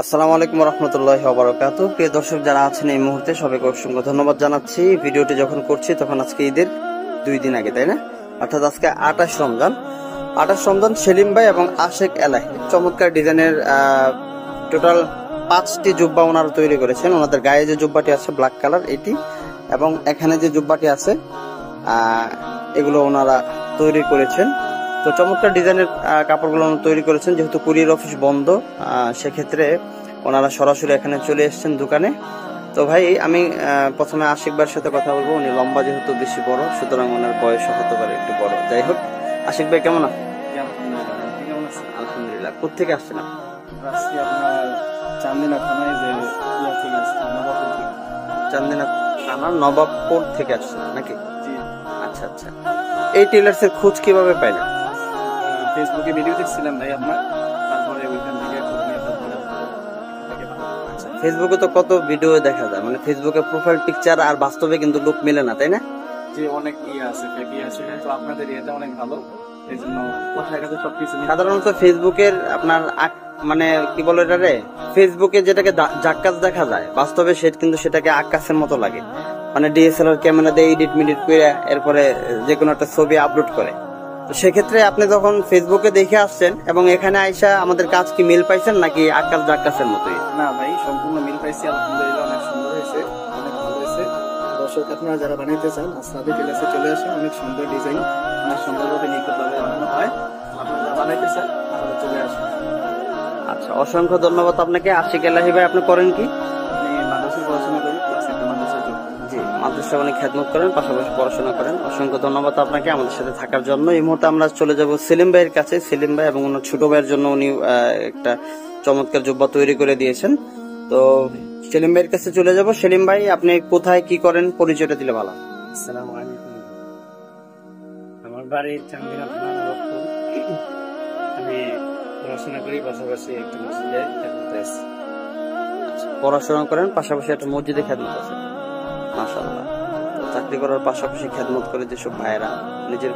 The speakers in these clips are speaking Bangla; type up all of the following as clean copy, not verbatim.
আসসালামু আলাইকুম রহমতুল্লাহি ওয়া বারাকাতুহু। প্রিয় দর্শক যারা আছেন এই মুহূর্তে সবাইকে অসংখ্য ধন্যবাদ জানাচ্ছি। ভিডিওটি যখন করছি তখন আজকে ঈদের 2 দিন আগে, তাই না? অর্থাৎ আজকে 28 রমজান। 28 রমজান সেলিম ভাই এবং আশেক এলাহি চমৎকার ডিজাইনের টোটাল 5টি জুব্বা ওনারা তৈরি করেছেন। ওনাদের গায়ে যে জুব্বাটি আছে ব্ল্যাক কালার এটি, এবং এখানে যে জুব্বাটি আছে এগুলো ওনারা তৈরি করেছেন। তো চমৎকার ডিজাইনের কাপড়গুলো তৈরি করেছেন। যেহেতু কুরিয়ার অফিস বন্ধ, সেক্ষেত্রে ওনারা সরাসরি এখানে চলে এসেছেন দোকানে। তো ভাই আমি প্রথমে আশিক ভাইয়ের সাথে কথা বলবো। উনি লম্বা যেহেতু বেশি বড়, সুতরাং ওনার বয়স হতে পারে একটু বড়। যাই হোক, আশিক ভাই কেমন আছেন? আলহামদুলিল্লাহ। কোথেকে আসছেন আপনি? চান্দিনা থানার নবাবপুর থেকে আসছেন নাকি? আচ্ছা আচ্ছা। এই টেলার্স এর খোঁজ কিভাবে পাইলেন? ফেসবুকে ভিডিও দেখছিলাম ভাই আপনার, তারপরে ওইখান থেকে ফেসবুকে তো কত ভিডিও দেখা যায়, মানে ফেসবুকে প্রোফাইল পিকচার আর বাস্তবে কিন্তু লুক মিলে না, তাই না? যে অনেক আছে ফেকি আছে, তো আপনাদের এটা অনেক ভালো, এই জন্য কোথায় কাছে সবকিছু সাধারণত ফেসবুকের আপনার মানে কি বলে এটারে, ফেসবুকে যেটাকে জাক্কাস দেখা যায় বাস্তবে কিন্তু সেটাকে আকাশের মতো লাগে। মানে ডিএসএলআর ক্যামেরা দিয়ে এডিট মিডিট করে এরপরে যে কোনো একটা ছবি আপলোড করে। তো সেক্ষেত্রে আপনি যখন ফেসবুকে দেখে আসছেন এবং এখানে আইসা আমাদের কাজ কি মিল পাইছেন নাকি আকাশ জাক্কাসের মতোই? না ভাই, সম্পূর্ণ মিল পাইছি আলহামদুলিল্লাহ, অনেক সুন্দর হয়েছে, অনেক ভালো হয়েছে। দর্শক আপনারা যারা বানাইতে চান সাদি টেলার্সে চলে আসেন, অনেক সুন্দর ডিজাইন, অনেক সুন্দরভাবে নিখুঁতভাবে বানানো হয়। আপনারা যারা বানাইতে চান তাহলে চলে আসেন। আচ্ছা, অসংখ্য ধন্যবাদ আপনাকে। আশিক এলাহি ভাই, আপনি করেন কি? মাদ্রাসায় পড়াশোনা করি, ক্লাস একটা মাদ্রাসায় যোগ। জি, মাদ্রাসায় অনেক খেদমত করেন, পাশাপাশি পড়াশোনা করেন। অসংখ্য ধন্যবাদ আপনাকে আমাদের সাথে থাকার জন্য। এই মুহূর্তে আমরা চলে যাব সেলিম ভাইয়ের কাছে। সেলিম ভাই এবং ওনার ছোট ভাইয়ের জন্য উনি একটা চমৎকার জুব্বা তৈরি করে দিয়েছেন। তো সেলিম ভাইয়ের কাছে চলে যাব। সেলিম ভাই, আপনি কোথায় কি করেন পরিচয়টা দিলে ভালো। আসসালামু আলাইকুম। আমার বাড়ি চান্দিনা থানা নবাবপুর। আমি পড়াশোনা করি, পাশাপাশি একটা মসজিদে খেদমতে আছি। পড়াশোনা করেন, পাশাপাশি একটা মসজিদে খেদমত আছে। মাশাআল্লাহ। চাকরি করার পাশাপাশি খেদমত করে যেসব ভাইয়েরা নিজের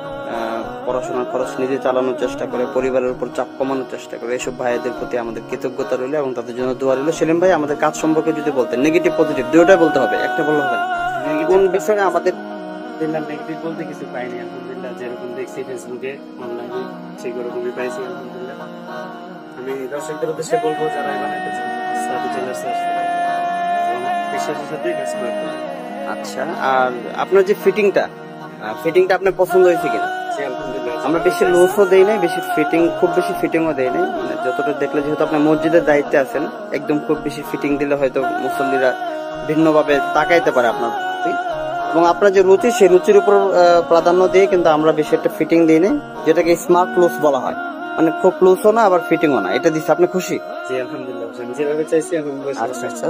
পড়াশোনার খরচ নিজে চালানোর চেষ্টা করে, পরিবারের উপর চাপ কমানোর চেষ্টা করে, এসব ভাইদের প্রতি আমাদের কৃতজ্ঞতা রইল এবং তাদের জন্য দোয়া রইল। সেলিম ভাই, আমাদের কাজ সম্পর্কে যদি বলতেন, নেগেটিভ পজিটিভ দুটোটাই বলতে হবে, একটা বললে হবে না। কোন বিষয়ে আমাদের নেগেটিভ বলতে কিছু পাইনি আলহামদুলিল্লাহ। যেরকম দেখছি ফেসবুকে, অনলাইনে, সেরকমই পাইছি আলহামদুলিল্লাহ। আমি দর্শকদের উদ্দেশ্যে বলবো যারা বানাইতে চান সাদি টেলার্সে আসতে পারেন, বিশ্বাসের সাথে কাজ করতে পারেন। আচ্ছা, আর আপনার যে ফিটিংটা আপনার পছন্দ হয়েছে কিনা? আমরা বেশি লুজও দেই নাই, বেশি খুব বেশি ফিটিংও দেই নাই। মানে যতটা দেখলে, যেহেতু আপনি মসজিদের দায়িত্বে আছেন, একদম খুব বেশি ফিটিং দিলে হয়তো মুসল্লিরা ভিন্নভাবে তাকাইতে পারে আপনার প্রতি। এবং আপনার যে রুচি, সেই রুচির উপর প্রাধান্য দিয়ে কিন্তু আমরা বেশি একটা ফিটিং দিই নাই, যেটাকে স্মার্ট লুজ বলা হয়। মানে খুব লুজও না, আবার ফিটিংও না, এটা দিচ্ছে। আপনি খুশি? জি আলহামদুলিল্লাহ, আমি যেভাবে চাইছি। আচ্ছা আচ্ছা।